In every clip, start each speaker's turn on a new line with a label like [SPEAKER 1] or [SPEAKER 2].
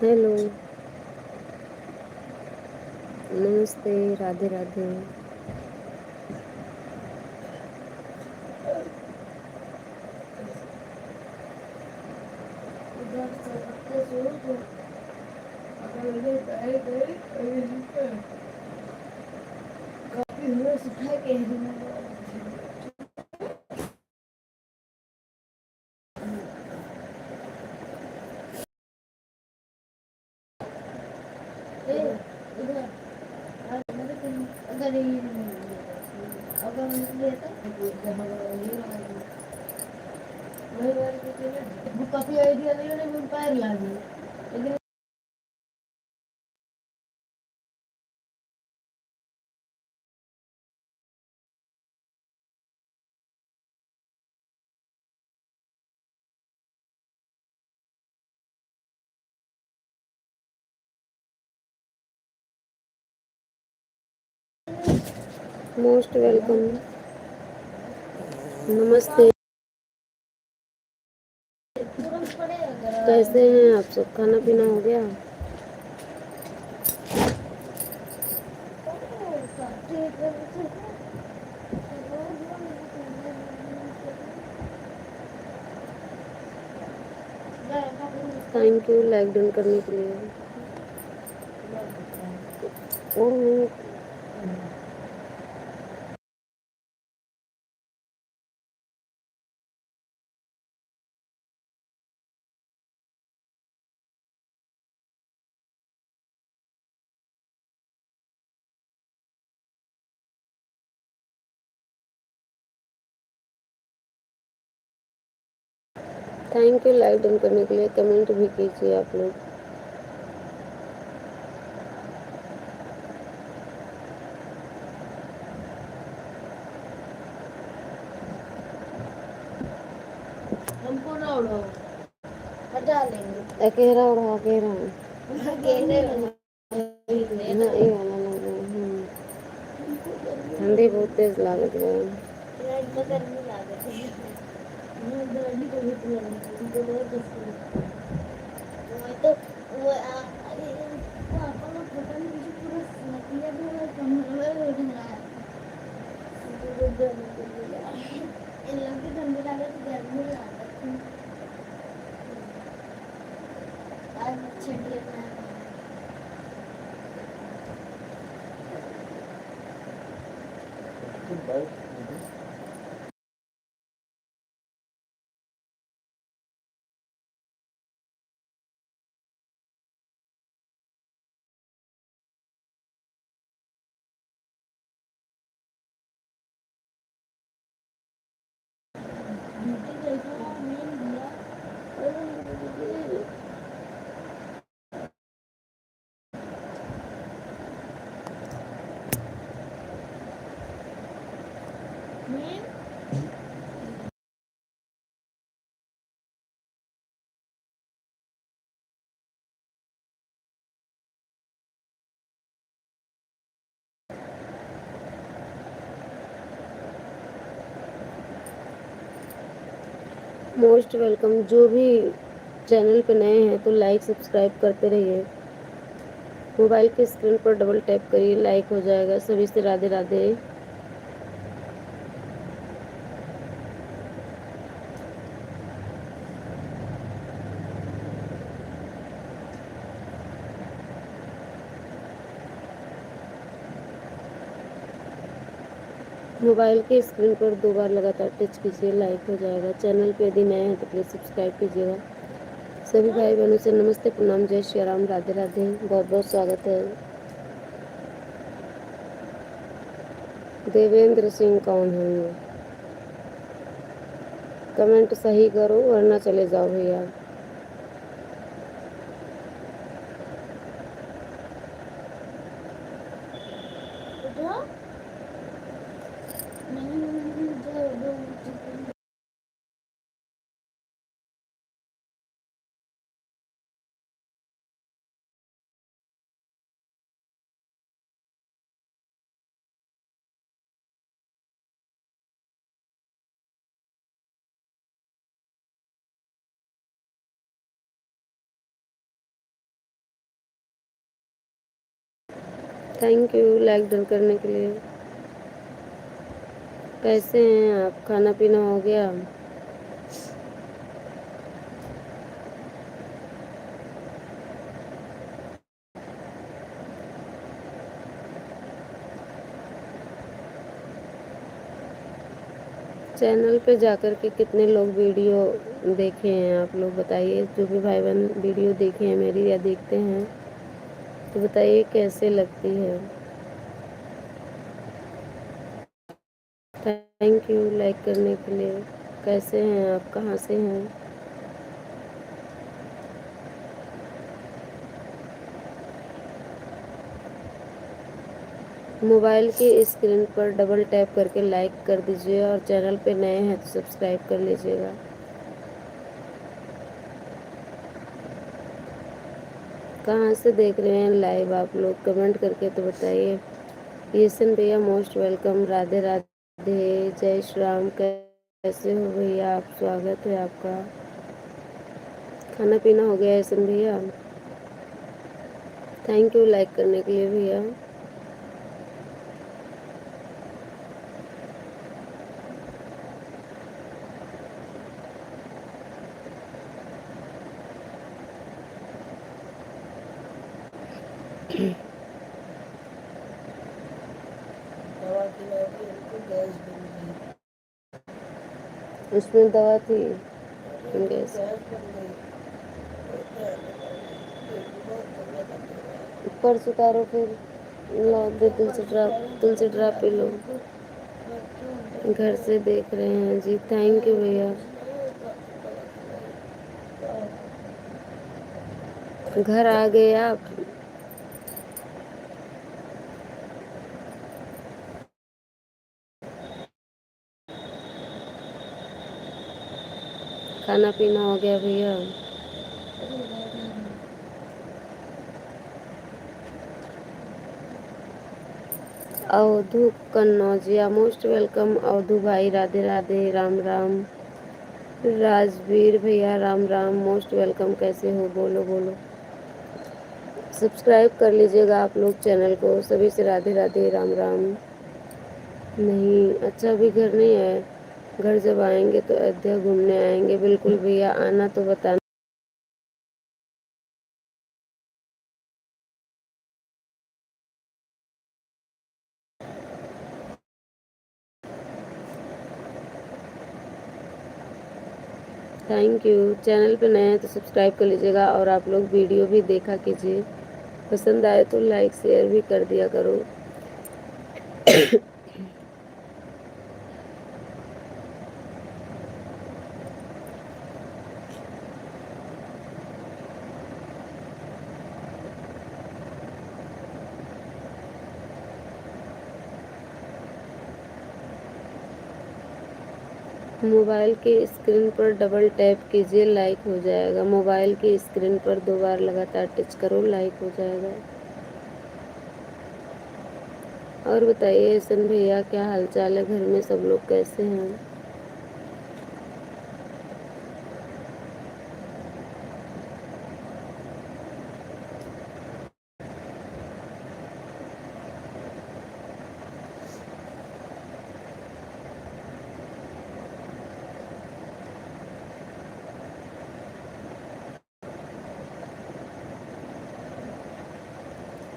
[SPEAKER 1] Hello, नमस्ते, राधे राधे। काफी idea नहीं पैर लागी लेकिन मोस्ट वेलकम। नमस्ते, कैसे हैं आप सब? खाना पीना हो गया? थैंक यू लाइक डन करने के लिए। और नहीं, थैंक यू लाइक डन करने के लिए। कमेंट भी कीजिए आप लोग। हमको ना उड़ाओ, हटा लेंगे। अकेला उड़ा अकेला अकेले हाँ, ये वाला लग रहा है। ठंडी बहुत तेज लागत है। इनको गर्मी लागत है। गाड़ी को भी तो इनको बहुत मुश्किल है। तो वो अरे पापा को पता नहीं मुझे पूरा नकली पूरा कमर में हो रहा है। मुझे गर्मी लग रही है। इन लोग की ठंडी लागत गर्मी लागत है। आज छठी है। Most welcome. जो भी चैनल पे नए हैं तो लाइक सब्सक्राइब करते रहिए। मोबाइल के स्क्रीन पर डबल टैप करिए, लाइक हो जाएगा। सभी से राधे राधे। मोबाइल के स्क्रीन पर 2 बार लगातार टच कीजिए, लाइक हो जाएगा। चैनल पे यदि नए हैं तो प्लीज़ सब्सक्राइब कीजिएगा। सभी भाई बहनों से नमस्ते, प्रणाम, जय श्री राम, राधे राधे। बहुत बहुत स्वागत है। देवेंद्र सिंह कौन है ये? कमेंट सही करो वरना चले जाओ भैया। थैंक यू लाइक डन करने के लिए। कैसे हैं आप? खाना पीना हो गया? चैनल पे जाकर के कितने लोग वीडियो देखे हैं आप लोग बताइए। जो भी भाई बहन वीडियो देखे हैं मेरी या देखते हैं तो बताइए कैसे लगती है। थैंक यू लाइक करने के लिए। कैसे हैं आप? कहाँ से हैं? मोबाइल की स्क्रीन पर डबल टैप करके लाइक कर दीजिए और चैनल पे नए हैं तो सब्सक्राइब कर लीजिएगा। कहाँ से देख रहे हैं लाइव आप लोग? कमेंट करके तो बताइए। येसन भैया मोस्ट वेलकम। राधे राधे। जय श्री राम। कैसे हो भैया आप? स्वागत है आपका। खाना पीना हो गया येसन भैया? थैंक यू लाइक करने के लिए भैया। उसमें दवा थी गैस। पर्स उतारो फिर। लो दे तुलसी ड्राप पी लो। घर से देख रहे हैं जी। थैंक यू भैया। घर आ गए आप? खाना पीना हो गया भैया? Avadhu Kannaujiya most welcome. अवधू भाई राधे राधे। राम राम। राजवीर भैया राम राम मोस्ट वेलकम। कैसे हो? बोलो बोलो। सब्सक्राइब कर लीजिएगा आप लोग चैनल को। सभी से राधे राधे राम राम। नहीं अच्छा अभी घर नहीं आए। घर जब आएंगे तो अयोध्या घूमने आएंगे। बिल्कुल भैया आना तो बताना। Thank you. चैनल पे नए हैं तो सब्सक्राइब कर लीजिएगा और आप लोग वीडियो भी देखा कीजिए। पसंद आए तो लाइक शेयर भी कर दिया करो। मोबाइल की स्क्रीन पर डबल टैप कीजिए लाइक हो जाएगा। मोबाइल की स्क्रीन पर 2 बार लगातार टच करो लाइक हो जाएगा। और बताइए सन भैया क्या हालचाल है? घर में सब लोग कैसे हैं?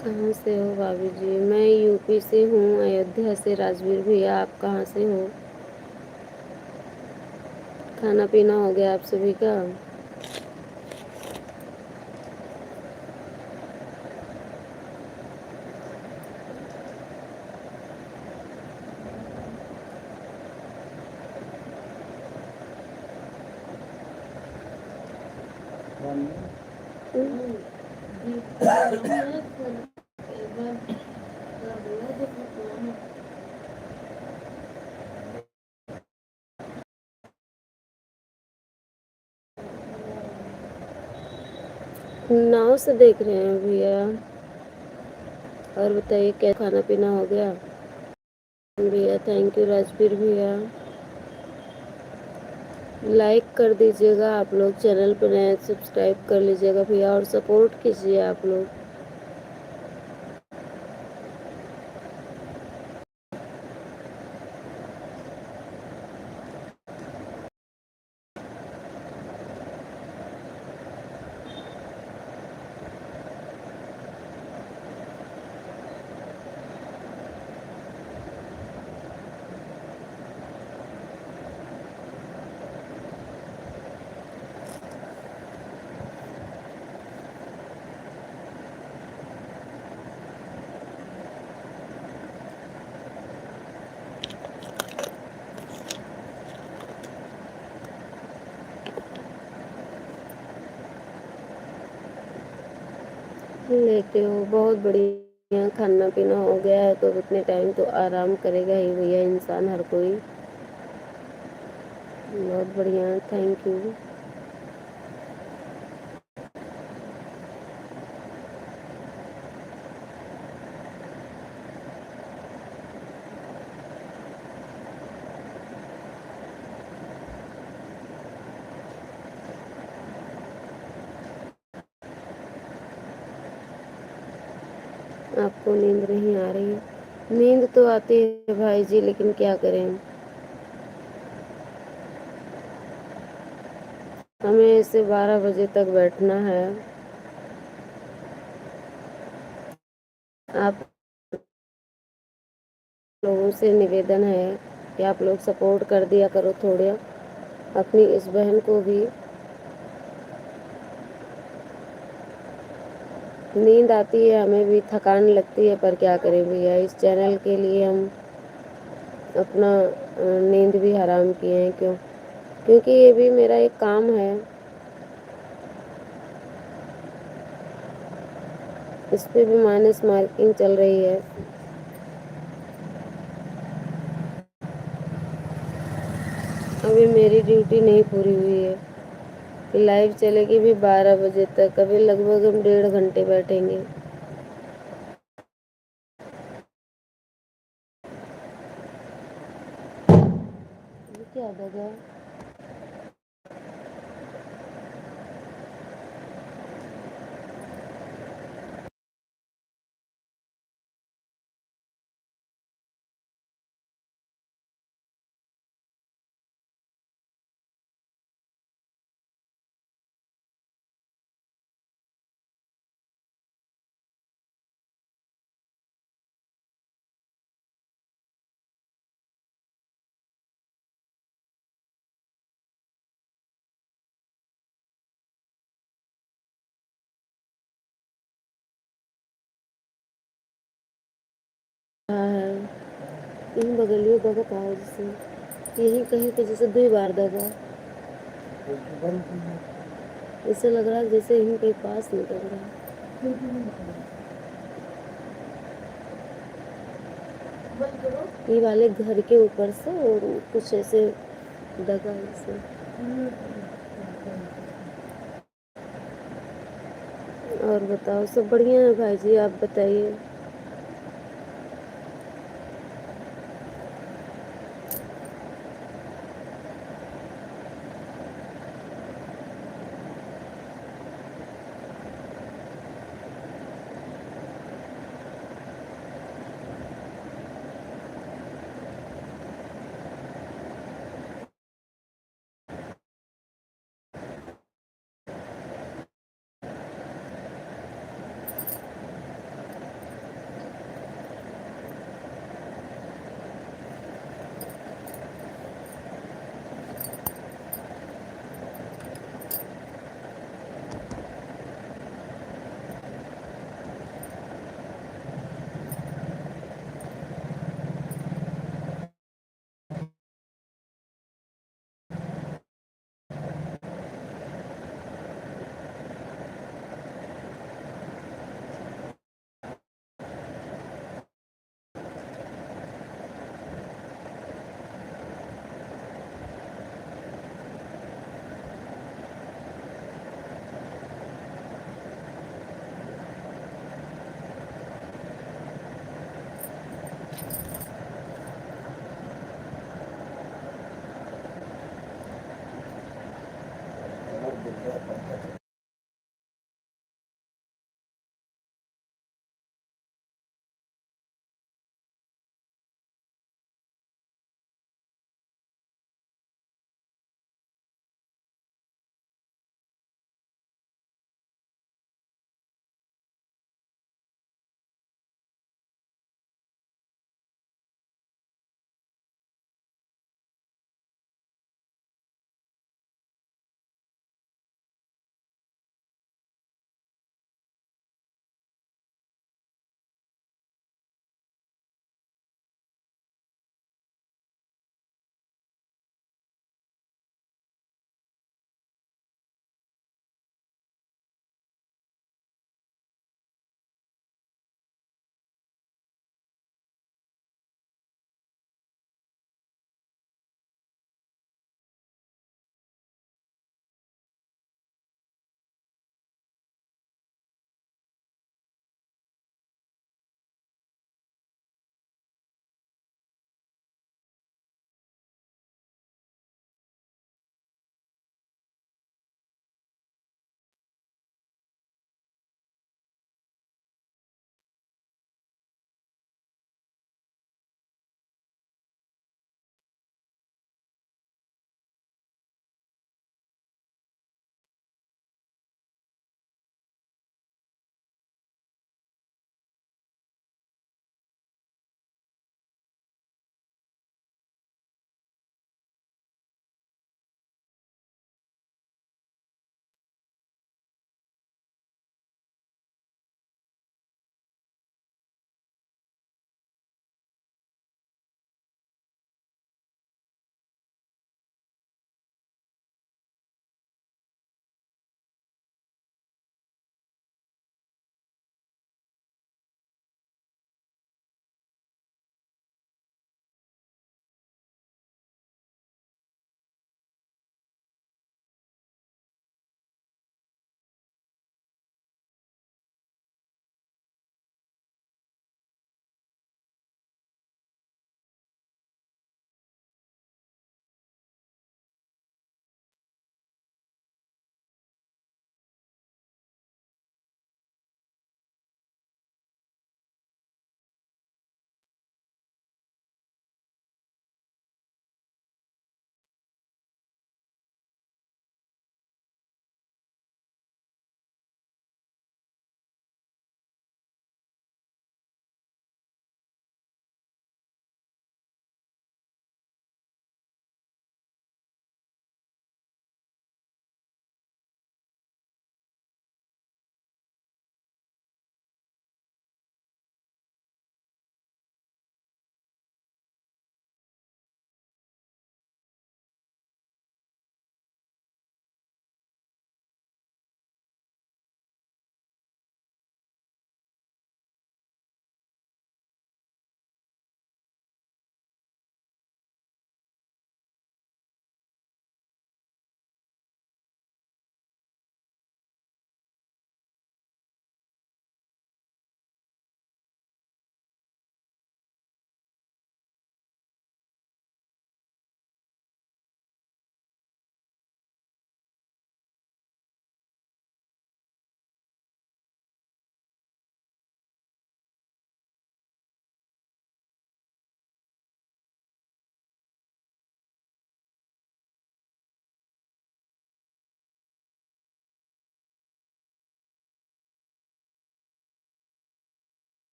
[SPEAKER 1] कहाँ से हो भाभी जी? मैं यूपी से हूँ, अयोध्या से। राजवीर भैया आप कहाँ से हो? खाना पीना हो गया आप सभी का? नाव से देख रहे हैं भैया। और बताइए क्या खाना पीना हो गया भैया? थैंक यू राजवीर भैया। लाइक कर दीजिएगा आप लोग। चैनल पर नए सब्सक्राइब कर लीजिएगा भैया और सपोर्ट कीजिए आप लोग। लेटे हो, बहुत बढ़िया। खाना पीना हो गया है तो अब इतने टाइम तो आराम करेगा ही भैया इंसान, हर कोई। बहुत बढ़िया, थैंक यू। आपको नींद नहीं आ रही है? नींद तो आती है भाई जी, लेकिन क्या करें, हमें ऐसे 12 बजे तक बैठना है। आप लोगों से निवेदन है कि आप लोग सपोर्ट कर दिया करो थोड़ा अपनी इस बहन को भी। नींद आती है, हमें भी थकान लगती है, पर क्या करें भैया, इस चैनल के लिए हम अपना नींद भी हराम किए हैं। क्यों? क्योंकि ये भी मेरा एक काम है, इस पे भी माइनस मार्किंग चल रही है। अभी मेरी ड्यूटी नहीं पूरी हुई है कि लाइव चलेगी भी 12 बजे तक, अभी लगभग हम 1.5 घंटे बैठेंगे। ये क्या दगा? हाँ है, यहीं बगलियो दगा पाओ जैसे, यहीं कहीं पे जैसे 2 बार दगा, ऐसे लग रहा है जैसे यहीं कहीं पास नहीं लग रहा है। ये वाले घर के ऊपर से और कुछ ऐसे दगा ऐसे। और बताओ, सब बढ़िया है भाई जी, आप बताइए।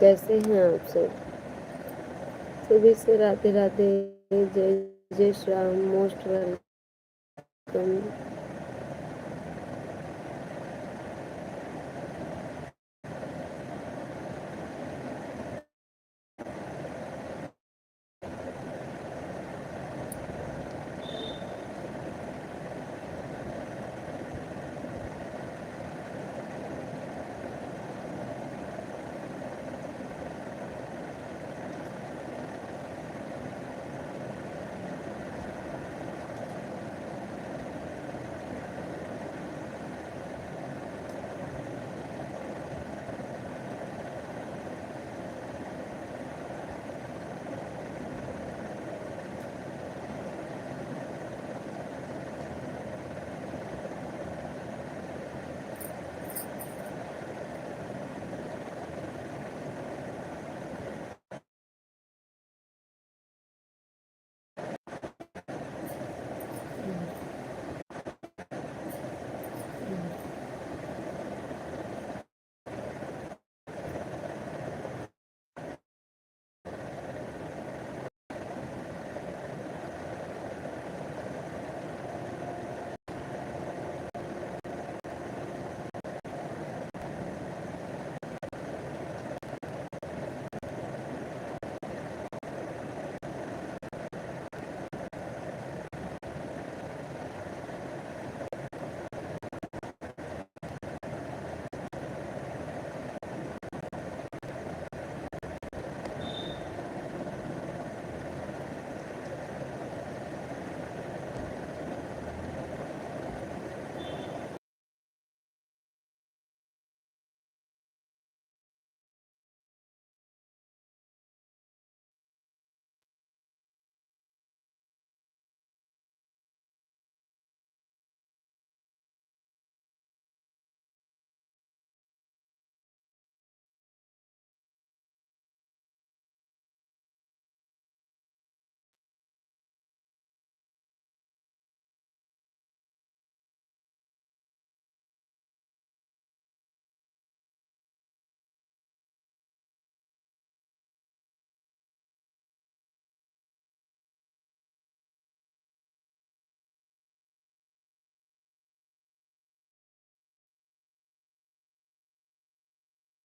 [SPEAKER 1] कैसे हैं आप सब? सभी से राधे राधे। जय जय श्री राम। Most welcome.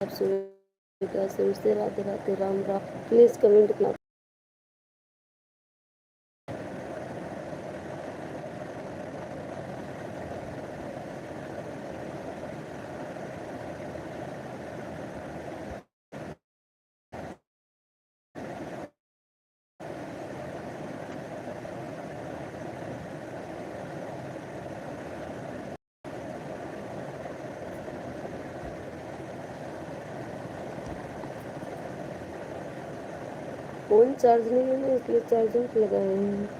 [SPEAKER 1] आप सुबह से राधे राधे। राम राम। प्लीज कमेंट किया। फोन चार्ज नहीं है ना, इसलिए चार्जिंग पे लगाए हैं।